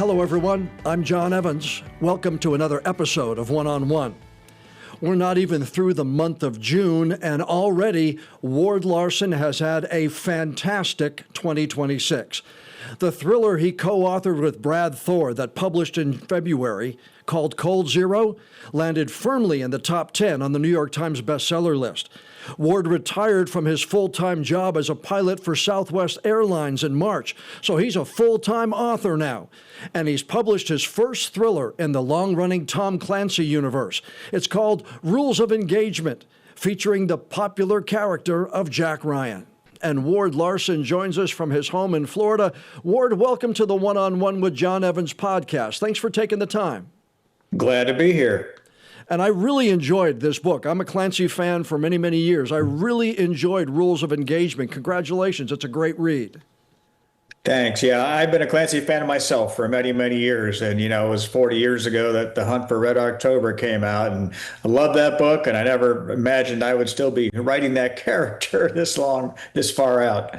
Hello, everyone. I'm Jon Evans. Welcome to another episode of One-on-One. We're not even through the month of June, and already Ward Larsen has had a fantastic 2026. The thriller he co-authored with Brad Thor that published in February, called Cold Zero, landed firmly in the top 10 on the New York Times bestseller list. Ward retired from his full-time job as a pilot for Southwest Airlines in March, so he's a full-time author now. And he's published his first thriller in the long-running Tom Clancy universe. It's called Rules of Engagement, featuring the popular character of Jack Ryan. And Ward Larsen joins us from his home in Florida. Ward, welcome to the One-on-One with Jon Evans podcast. Thanks for taking the time. Glad to be here. And I really enjoyed this book. I'm a Clancy fan for many, many years. I really enjoyed Rules of Engagement. Congratulations. It's a great read. Thanks. Yeah, I've been a Clancy fan myself for many, many years. And, it was 40 years ago that The Hunt for Red October came out. And I love that book. And I never imagined I would still be writing that character this far out.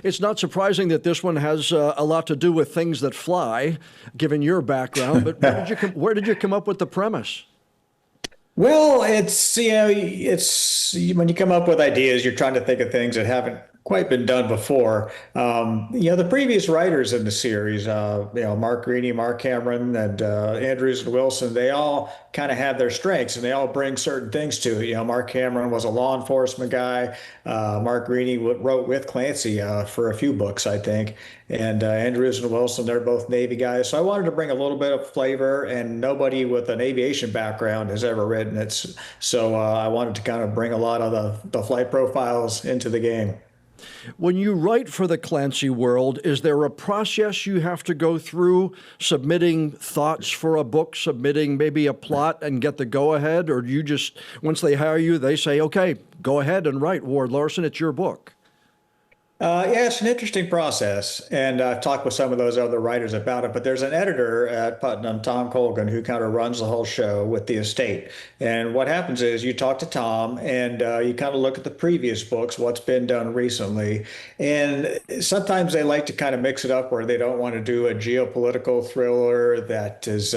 It's not surprising that this one has a lot to do with things that fly, given your background. But where did you come up with the premise? Well, it's when you come up with ideas, you're trying to think of things that haven't quite been done before. The previous writers in the series, Mark Greaney, Mark Cameron, and Andrews and Wilson, they all kind of have their strengths and they all bring certain things to it. Mark Cameron was a law enforcement guy. Mark Greaney wrote with Clancy for a few books, I think. And Andrews and Wilson, they're both Navy guys. So I wanted to bring a little bit of flavor, and nobody with an aviation background has ever written it. So I wanted to kind of bring a lot of the flight profiles into the game. When you write for the Clancy world, is there a process you have to go through, submitting thoughts for a book, submitting maybe a plot and get the go-ahead? Or do you just, once they hire you, they say, okay, go ahead and write, Ward Larsen, it's your book? Yeah, it's an interesting process, and I've talked with some of those other writers about it, but there's an editor at Putnam, Tom Colgan, who kind of runs the whole show with the estate. And what happens is you talk to Tom and you kind of look at the previous books, what's been done recently. And sometimes they like to kind of mix it up where they don't want to do a geopolitical thriller that is,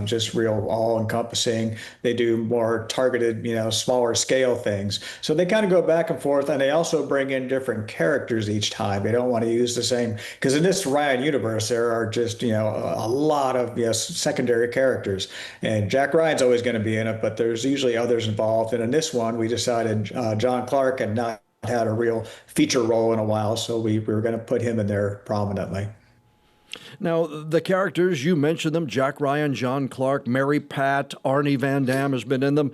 just real all-encompassing. They do more targeted, smaller scale things. So they kind of go back and forth, and they also bring in different characters each time. They don't want to use the same, because in this Ryan universe, there are just, a lot of secondary characters. And Jack Ryan's always going to be in it, but there's usually others involved. And in this one, we decided John Clark had not had a real feature role in a while, so we were going to put him in there prominently. Now, the characters, you mentioned them, Jack Ryan, John Clark, Mary Pat, Arnie Van Dam has been in them.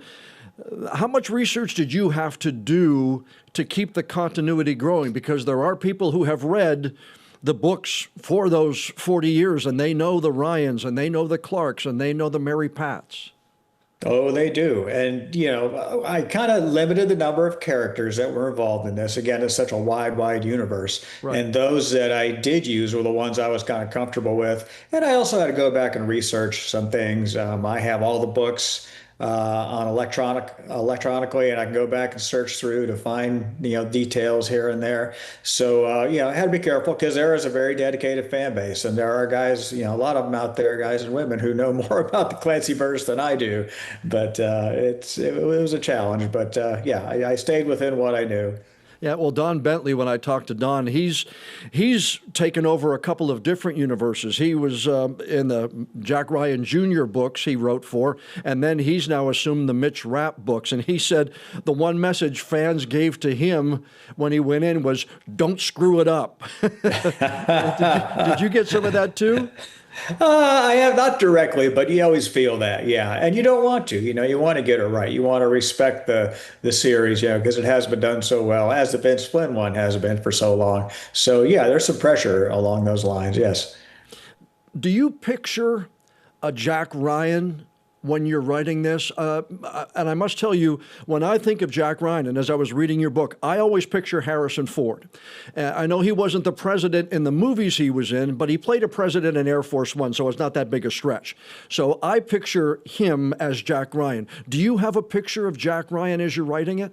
How much research did you have to do to keep the continuity growing? Because there are people who have read the books for those 40 years, and they know the Ryans, and they know the Clarks, and they know the Mary Pats. Oh, they do. And, I kind of limited the number of characters that were involved in this. Again, it's such a wide universe. Right. And those that I did use were the ones I was kind of comfortable with. And I also had to go back and research some things. I have all the books on electronically, and I can go back and search through to find details here and there. So I had to be careful, because there is a very dedicated fan base, and there are guys, a lot of them out there, guys and women, who know more about the Clancyverse than I do. But it was a challenge. But I stayed within what I knew. Yeah, well, Don Bentley, when I talked to Don, he's taken over a couple of different universes. He was in the Jack Ryan Jr. books he wrote for, and then he's now assumed the Mitch Rapp books. And he said the one message fans gave to him when he went in was, don't screw it up. Did you get some of that too? I have not directly, but you always feel that, yeah. And you don't want to, you want to get it right. You want to respect the series, because it has been done so well, as the Vince Flynn one has been for so long. So yeah, there's some pressure along those lines, yes. Do you picture a Jack Ryan when you're writing this? And I must tell you, when I think of Jack Ryan, and as I was reading your book, I always picture Harrison Ford. I know he wasn't the president in the movies he was in, but he played a president in Air Force One, so it's not that big a stretch. So I picture him as Jack Ryan. Do you have a picture of Jack Ryan as you're writing it?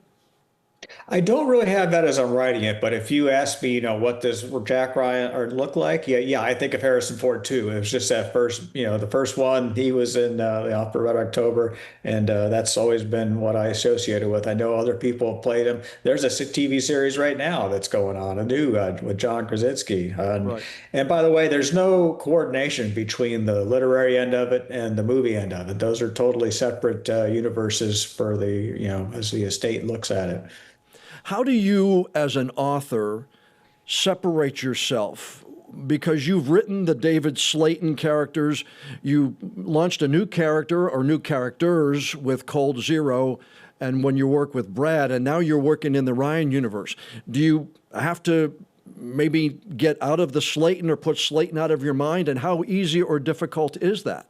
I don't really have that as I'm writing it, but if you ask me, what does Jack Ryan or look like? Yeah, I think of Harrison Ford too. It was just that first, the first one he was in, for Red October, and that's always been what I associated with. I know other people have played him. There's a TV series right now that's going on, a new with John Krasinski. Right. And by the way, there's no coordination between the literary end of it and the movie end of it. Those are totally separate universes for the, as the estate looks at it. How do you, as an author, separate yourself? Because you've written the David Slaton characters, you launched a new character or new characters with Cold Zero, and when you work with Brad, and now you're working in the Ryan universe. Do you have to maybe get out of the Slaton or put Slaton out of your mind? And how easy or difficult is that?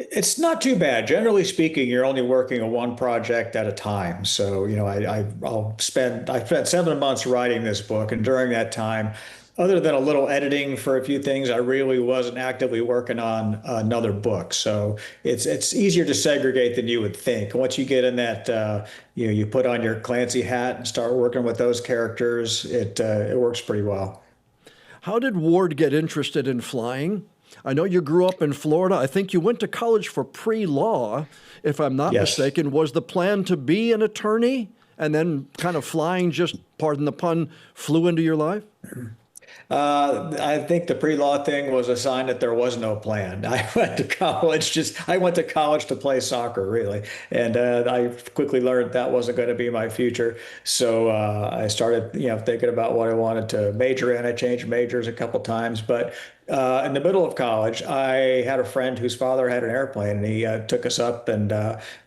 It's not too bad. Generally speaking, you're only working on one project at a time. So, I spent 7 months writing this book, and during that time, other than a little editing for a few things, I really wasn't actively working on another book. So it's easier to segregate than you would think. Once you get in that, you put on your Clancy hat and start working with those characters, it works pretty well. How did Ward get interested in flying? I know you grew up in Florida. I think you went to college for pre-law, if I'm not Yes. mistaken. Was the plan to be an attorney and then kind of flying, just pardon the pun, flew into your life? I think the pre-law thing was a sign that there was no plan. I went to college to play soccer, really. And I quickly learned that wasn't going to be my future. So I started, thinking about what I wanted to major in. I changed majors a couple times, but in the middle of college, I had a friend whose father had an airplane, and he took us up, and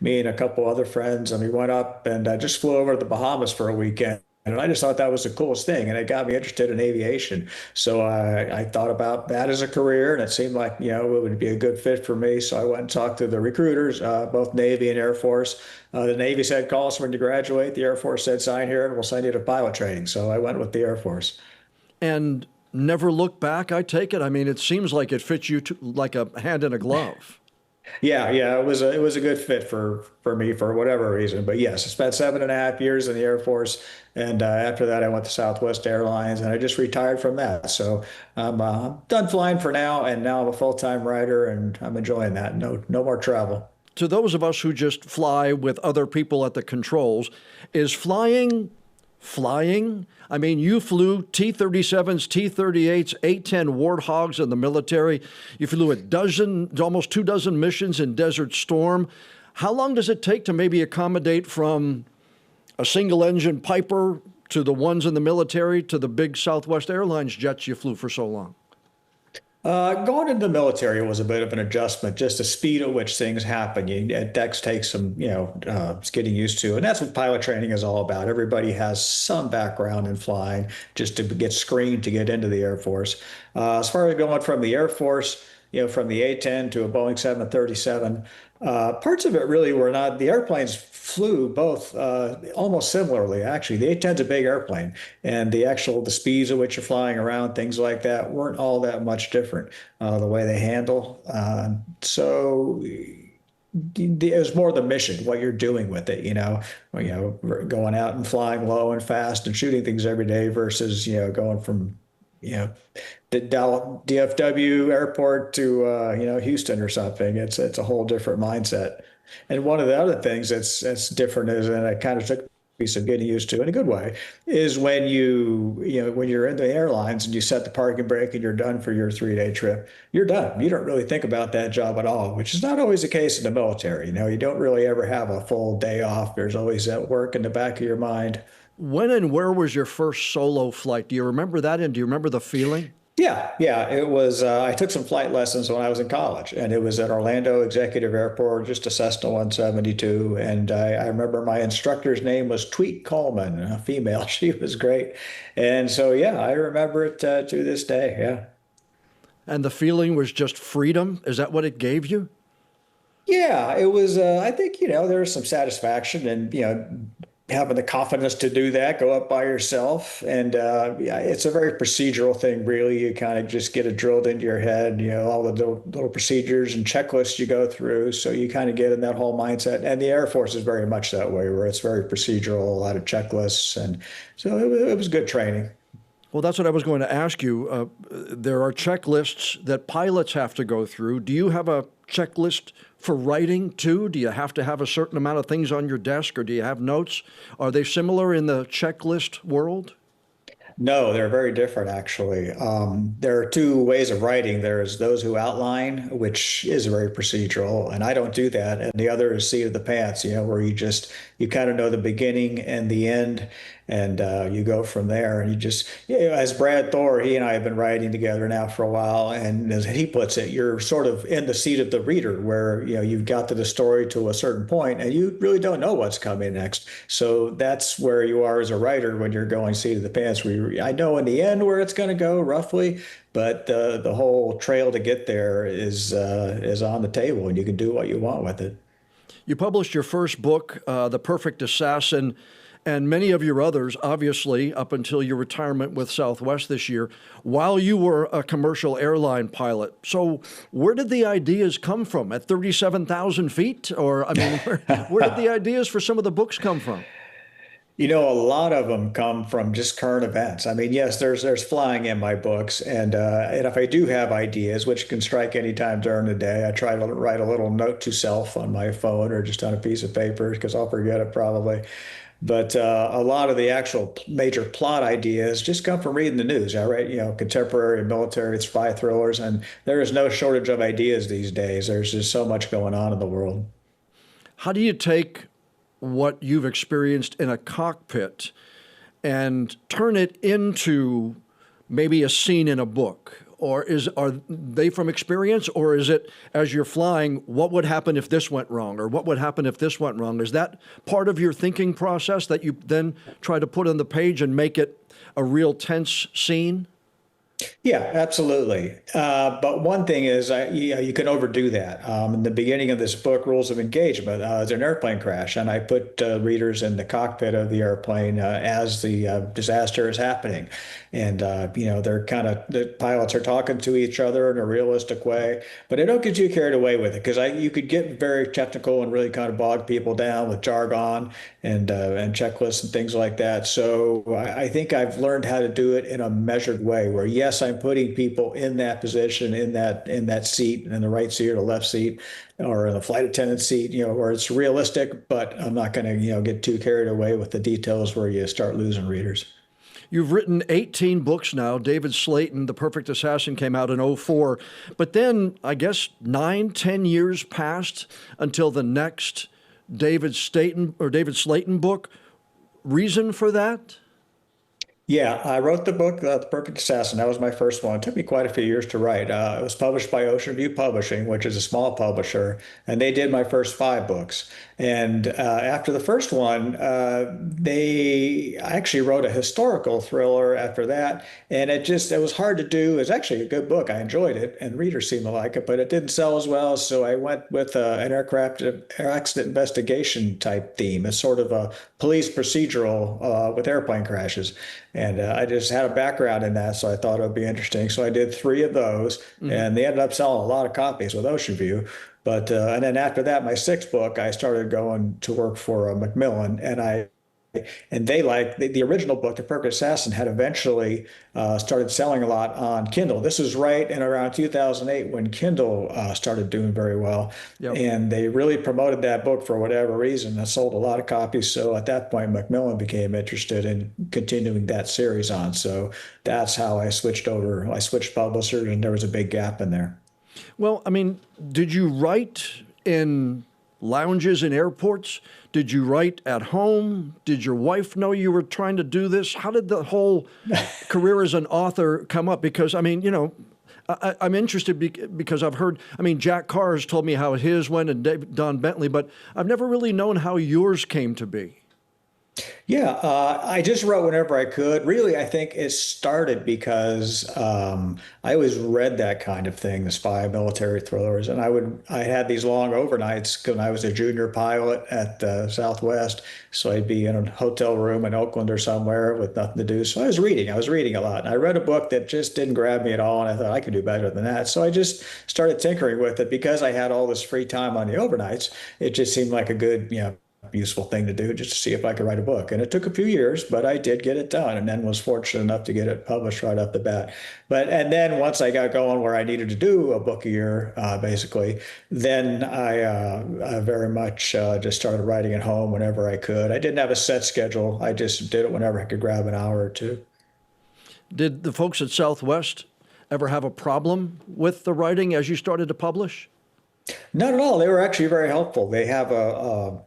me and a couple other friends, and we went up and just flew over to the Bahamas for a weekend. And I just thought that was the coolest thing, and it got me interested in aviation. So I thought about that as a career, and it seemed like, it would be a good fit for me. So I went and talked to the recruiters, both Navy and Air Force. The Navy said, call us when you graduate. The Air Force said, sign here, and we'll send you to pilot training. So I went with the Air Force. And never look back, I take it? I mean, it seems like it fits you like a hand in a glove. Yeah, it was a good fit for me for whatever reason. But yes, I spent 7.5 years in the Air Force, and after that, I went to Southwest Airlines, and I just retired from that. So I'm done flying for now, and now I'm a full-time writer, and I'm enjoying that. No more travel. To those of us who just fly with other people at the controls, is flying? I mean, you flew T-37s, T-38s, A-10 Warthogs in the military. You flew almost 2 dozen missions in Desert Storm. How long does it take to maybe accommodate from a single engine Piper to the ones in the military to the big Southwest Airlines jets you flew for so long? Going into the military was a bit of an adjustment, just the speed at which things happen. Dex takes some, getting used to, and that's what pilot training is all about. Everybody has some background in flying just to get screened to get into the Air Force. As far as going from the Air Force, from the A-10 to a Boeing 737, parts of it really were not. The airplanes flew both almost similarly, actually. The A-10's a big airplane, and the speeds at which you're flying around, things like that, weren't all that much different. The way they handle. So it was more the mission, what you're doing with it, going out and flying low and fast and shooting things every day versus, going from, you know, the DFW airport to Houston or something. It's a whole different mindset. And one of the other things that's different is, and I kind of took a piece of getting used to in a good way, is when when you're in the airlines and you set the parking brake and you're done for your 3-day trip, you're done. You don't really think about that job at all, which is not always the case in the military. You don't really ever have a full day off. There's always that work in the back of your mind. When and where was your first solo flight? Do you remember that? And do you remember the feeling? Yeah. It was. I took some flight lessons when I was in college, and it was at Orlando Executive Airport, just a Cessna 172. And I remember my instructor's name was Tweet Coleman, a female. She was great, and so yeah, I remember it to this day. Yeah. And the feeling was just freedom? Is that what it gave you? Yeah, it was. I think there was some satisfaction and having the confidence to do that, go up by yourself. And yeah, it's a very procedural thing, really. You kind of just get it drilled into your head, all the little procedures and checklists you go through. So you kind of get in that whole mindset. And the Air Force is very much that way, where it's very procedural, a lot of checklists. And so it was good training. Well, that's what I was going to ask you. There are checklists that pilots have to go through. Do you have a checklist for writing too? Do you have to have a certain amount of things on your desk, or do you have notes? Are they similar in the checklist world? No, they're very different, actually. There are two ways of writing. There's those who outline, which is very procedural, and I don't do that. And the other is seat of the pants, where you kind of know the beginning and the end, and you go from there. And as Brad Thor, he and I have been writing together now for a while, and as he puts it, you're sort of in the seat of the reader, where you've got to the story to a certain point, and you really don't know what's coming next. So that's where you are as a writer when you're going seat of the pants. I know in the end where it's going to go roughly, but the whole trail to get there is on the table, and you can do what you want with it. You published your first book, The Perfect Assassin, and many of your others, obviously, up until your retirement with Southwest this year, while you were a commercial airline pilot. So where did the ideas come from? At 37,000 feet? Or, I mean, where did the ideas for some of the books come from? A lot of them come from just current events. I mean, yes, there's flying in my books, and if I do have ideas, which can strike any time during the day, I try to write a little note to self on my phone or just on a piece of paper because I'll forget it probably. But a lot of the actual major plot ideas just come from reading the news. I write, contemporary military spy thrillers, and there is no shortage of ideas these days. There's just so much going on in the world. How do you take what you've experienced in a cockpit and turn it into maybe a scene in a book? Or are they from experience, or is it, as you're flying, what would happen if this went wrong, or what would happen if this went wrong? Is that part of your thinking process that you then try to put on the page and make it a real tense scene? Yeah, absolutely. But one thing is, you can overdo that. In the beginning of this book, Rules of Engagement, there's an airplane crash, and I put readers in the cockpit of the airplane as the disaster is happening. And, the pilots are talking to each other in a realistic way, but I don't get you carried away with it because you could get very technical and really kind of bog people down with jargon and checklists and things like that. So I think I've learned how to do it in a measured way where, yes, I'm putting people in that position, in that seat, in the right seat or the left seat, or in the flight attendant seat, where it's realistic, but I'm not going to, get too carried away with the details where you start losing readers. You've written 18 books now. David Slaton, The Perfect Assassin, came out in '04. But then, I guess, 9, 10 years passed until the next David Slaton book. Reason for that? Yeah, I wrote the book, The Perfect Assassin. That was my first one. It took me quite a few years to write. It was published by Ocean View Publishing, which is a small publisher, and they did my first 5 books. And after the first one, I actually wrote a historical thriller after that, and it was hard to do. It was actually a good book. I enjoyed it, and readers seemed to like it, but it didn't sell as well. So I went with an aircraft accident investigation type theme. It's sort of a police procedural with airplane crashes. And I just had a background in that, so I thought it would be interesting. So I did 3 of those, and they ended up selling a lot of copies with Ocean View. But and then after that, my 6th book, I started going to work for Macmillan, and they like the original book, The Perfect Assassin, had eventually started selling a lot on Kindle. This was right in around 2008 when Kindle started doing very well. Yep. And they really promoted that book for whatever reason. It sold a lot of copies. So at that point, Macmillan became interested in continuing that series on. So that's how I switched over. I switched publishers, and there was a big gap in there. Well, I mean, did you write in lounges in airports? Did you write at home? Did your wife know you were trying to do this? How did the whole career as an author come up? Because, I mean, I'm interested because I've heard, Jack Carr has told me how his went and Don Bentley, but I've never really known how yours came to be. Yeah, I just wrote whenever I could. Really, I think it started because I always read that kind of thing, the spy military thrillers, and I had these long overnights when I was a junior pilot at Southwest. So I'd be in a hotel room in Oakland or somewhere with nothing to do. So I was reading. I was reading a lot, and I read a book that just didn't grab me at all, and I thought I could do better than that. So I just started tinkering with it because I had all this free time on the overnights. It just seemed like a good, useful thing to do just to see if I could write a book. And it took a few years, but I did get it done and then was fortunate enough to get it published right off the bat. And then once I got going where I needed to do a book a year, basically, then I very much just started writing at home whenever I could. I didn't have a set schedule. I just did it whenever I could grab an hour or two. Did the folks at Southwest ever have a problem with the writing as you started to publish? Not at all. They were actually very helpful. They have a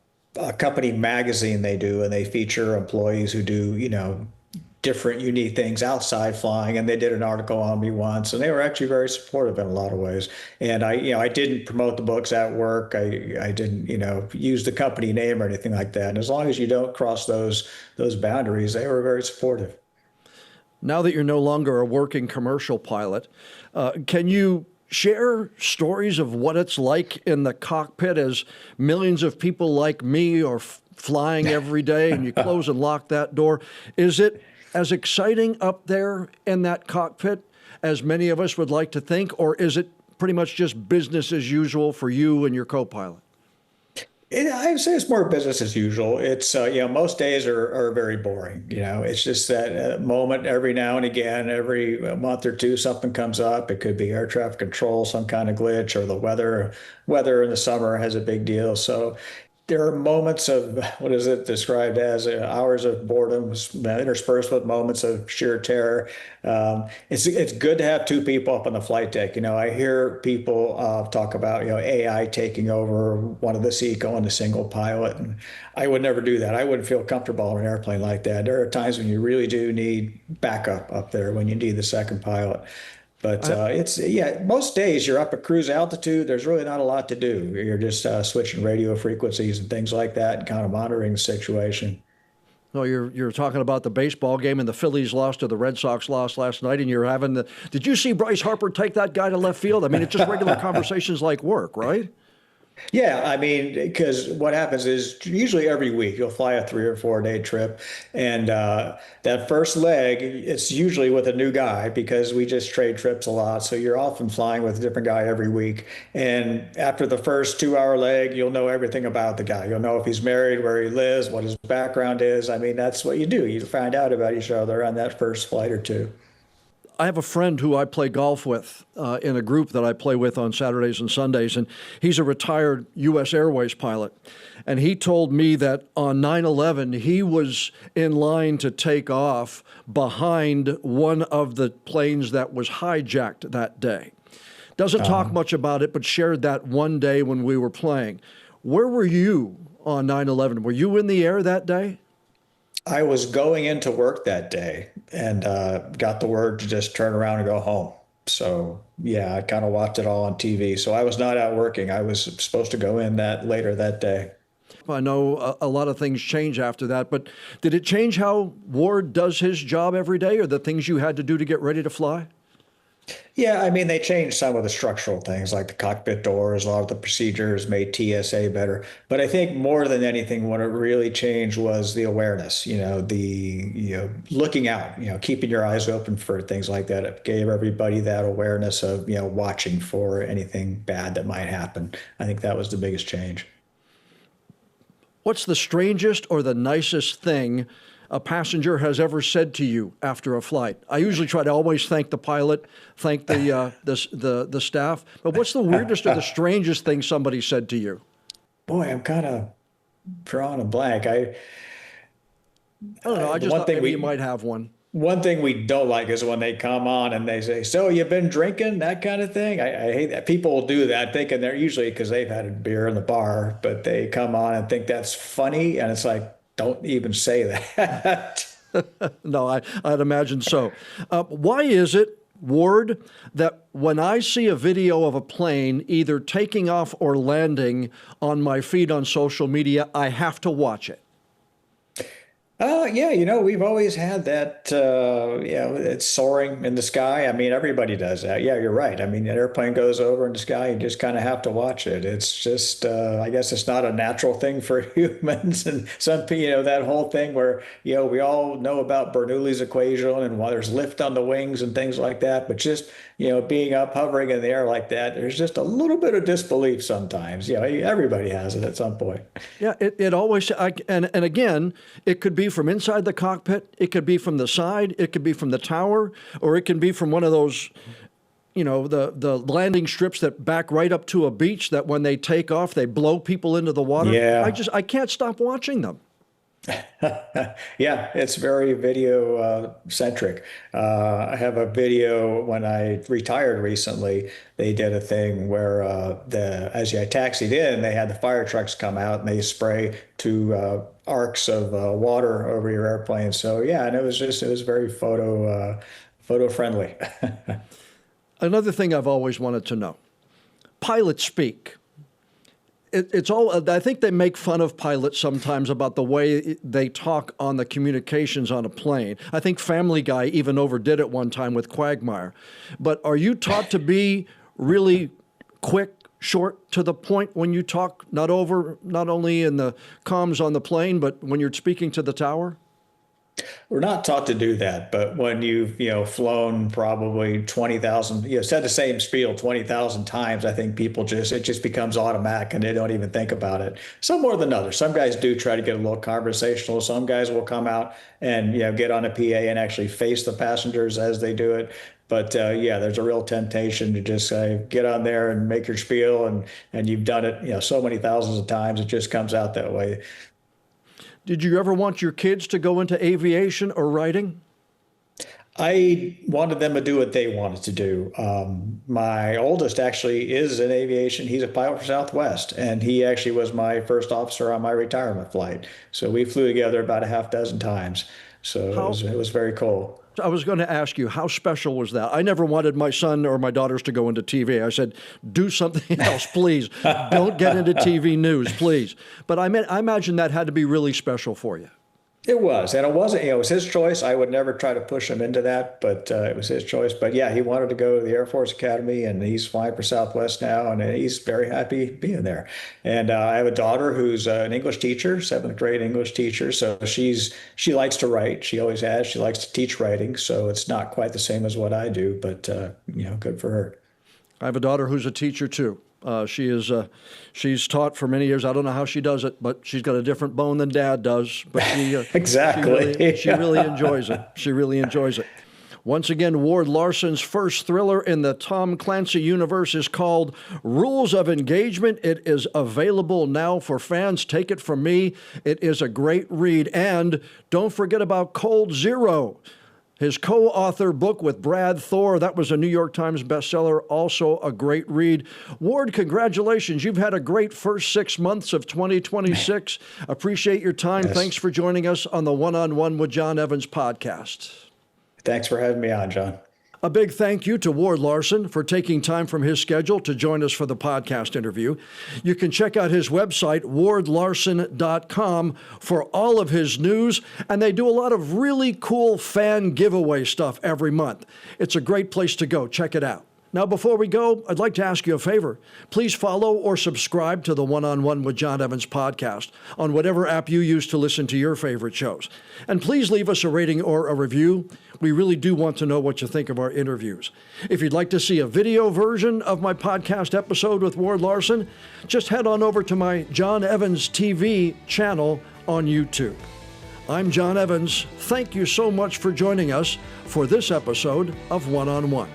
company magazine they do, and they feature employees who do, different unique things outside flying. And they did an article on me once, and they were actually very supportive in a lot of ways. And I didn't promote the books at work. I didn't, use the company name or anything like that. And as long as you don't cross those boundaries, they were very supportive. Now that you're no longer a working commercial pilot, can you share stories of what it's like in the cockpit as millions of people like me are flying every day and you close and lock that door? Is it as exciting up there in that cockpit as many of us would like to think, or is it pretty much just business as usual for you and your co-pilot? I would say it's more business as usual. It's, most days are very boring. It's just that moment every now and again, every month or two, something comes up. It could be air traffic control, some kind of glitch, or the weather. Weather in the summer has a big deal. So there are moments of, what is it described as, hours of boredom interspersed with moments of sheer terror. It's good to have two people up on the flight deck. I hear people talk about AI taking over one of the seat going to single pilot, and I would never do that. I wouldn't feel comfortable on an airplane like that. There are times when you really do need backup up there, when you need the second pilot. But most days you're up at cruise altitude. There's really not a lot to do. You're just switching radio frequencies and things like that, and kind of monitoring the situation. No, you're talking about the baseball game and the Phillies lost or the Red Sox lost last night, and you're having the. Did you see Bryce Harper take that guy to left field? I mean, it's just regular conversations like work, right? Yeah, I mean, because what happens is usually every week you'll fly a 3 or 4 day trip, and that first leg, it's usually with a new guy because we just trade trips a lot. So you're often flying with a different guy every week. And after the first 2 hour leg, you'll know everything about the guy. You'll know if he's married, where he lives, what his background is. I mean, that's what you do. You find out about each other on that first flight or two. I have a friend who I play golf with in a group that I play with on Saturdays and Sundays, and he's a retired U.S. Airways pilot. And he told me that on 9/11, he was in line to take off behind one of the planes that was hijacked that day. Doesn't talk much about it, but shared that one day when we were playing. Where were you on 9/11? Were you in the air that day? I was going into work that day and got the word to just turn around and go home. So yeah, I kind of watched it all on TV. So I was not out working. I was supposed to go in that later that day. I know a lot of things change after that, but did it change how Ward does his job every day, or the things you had to do to get ready to fly? Yeah, I mean, they changed some of the structural things like the cockpit doors, a lot of the procedures made TSA better. But I think more than anything, what it really changed was the awareness, looking out, keeping your eyes open for things like that. It gave everybody that awareness of, watching for anything bad that might happen. I think that was the biggest change. What's the strangest or the nicest thing a passenger has ever said to you after a flight? I usually try to always thank the pilot, thank the staff. But what's the weirdest or the strangest thing somebody said to you? Boy, I'm kind of drawing a blank. I don't know. I The just one thought thing maybe you we might have one. one thing we don't like is when they come on and they say, "So you've been drinking?" That kind of thing. I hate that. People will do that thinking they're usually because they've had a beer in the bar, but they come on and think that's funny, and it's like, don't even say that. No, I'd imagine so. Why is it, Ward, that when I see a video of a plane either taking off or landing on my feed on social media, I have to watch it? Yeah, we've always had that, it's soaring in the sky. I mean, everybody does that. Yeah, you're right. I mean, an airplane goes over in the sky, you just kind of have to watch it. It's just, I guess it's not a natural thing for humans. And some people, that whole thing where, we all know about Bernoulli's equation and why there's lift on the wings and things like that. But just, being up, hovering in the air like that, there's just a little bit of disbelief sometimes. Everybody has it at some point. Yeah, it always, and again, it could be from inside the cockpit, it could be from the side, it could be from the tower, or it can be from one of those, the landing strips that back right up to a beach that when they take off, they blow people into the water. Yeah. I can't stop watching them. Yeah, it's very video centric. I have a video when I retired recently. They did a thing where as I taxied in, they had the fire trucks come out and they spray arcs of water over your airplane. So yeah, and it was very photo friendly. Another thing I've always wanted to know, pilot speak. It's all, I think they make fun of pilots sometimes about the way they talk on the communications on a plane. I think Family Guy even overdid it one time with Quagmire. But are you taught to be really quick, short, to the point when you talk, not only in the comms on the plane, but when you're speaking to the tower? We're not taught to do that, but when you've, flown probably 20,000, said the same spiel 20,000 times, I think it just becomes automatic and they don't even think about it. Some more than others. Some guys do try to get a little conversational. Some guys will come out and, get on a PA and actually face the passengers as they do it. But yeah, there's a real temptation to just get on there and make your spiel, and you've done it, so many thousands of times. It just comes out that way. Did you ever want your kids to go into aviation or writing? I wanted them to do what they wanted to do. My oldest actually is in aviation. He's a pilot for Southwest, and he actually was my first officer on my retirement flight. So we flew together about a half dozen times. So it was very cool. I was going to ask you, how special was that? I never wanted my son or my daughters to go into TV. I said, do something else, please. Don't get into TV news, please. But I imagine that had to be really special for you. It was, and it wasn't, it was his choice. I would never try to push him into that, but it was his choice. But yeah, he wanted to go to the Air Force Academy, and he's flying for Southwest now, and he's very happy being there. And I have a daughter who's an English teacher, seventh grade English teacher. So she likes to write. She always has. She likes to teach writing. So it's not quite the same as what I do, but good for her. I have a daughter who's a teacher too. She's taught for many years. I don't know how she does it, but she's got a different bone than Dad does. But Exactly. She really enjoys it. She really enjoys it. Once again, Ward Larsen's first thriller in the Tom Clancy universe is called Rules of Engagement. It is available now for fans. Take it from me. It is a great read. And don't forget about Cold Zero, his co-author book with Brad Thor. That was a New York Times bestseller, also a great read. Ward, congratulations. You've had a great first 6 months of 2026. Appreciate your time. Yes. Thanks for joining us on the One-on-One with Jon Evans podcast. Thanks for having me on, John. A big thank you to Ward Larsen for taking time from his schedule to join us for the podcast interview. You can check out his website, wardlarsen.com, for all of his news, and they do a lot of really cool fan giveaway stuff every month. It's a great place to go. Check it out. Now, before we go, I'd like to ask you a favor. Please follow or subscribe to the One-on-One with Jon Evans podcast on whatever app you use to listen to your favorite shows. And please leave us a rating or a review. We really do want to know what you think of our interviews. If you'd like to see a video version of my podcast episode with Ward Larsen, just head on over to my Jon Evans TV channel on YouTube. I'm Jon Evans. Thank you so much for joining us for this episode of One-on-One.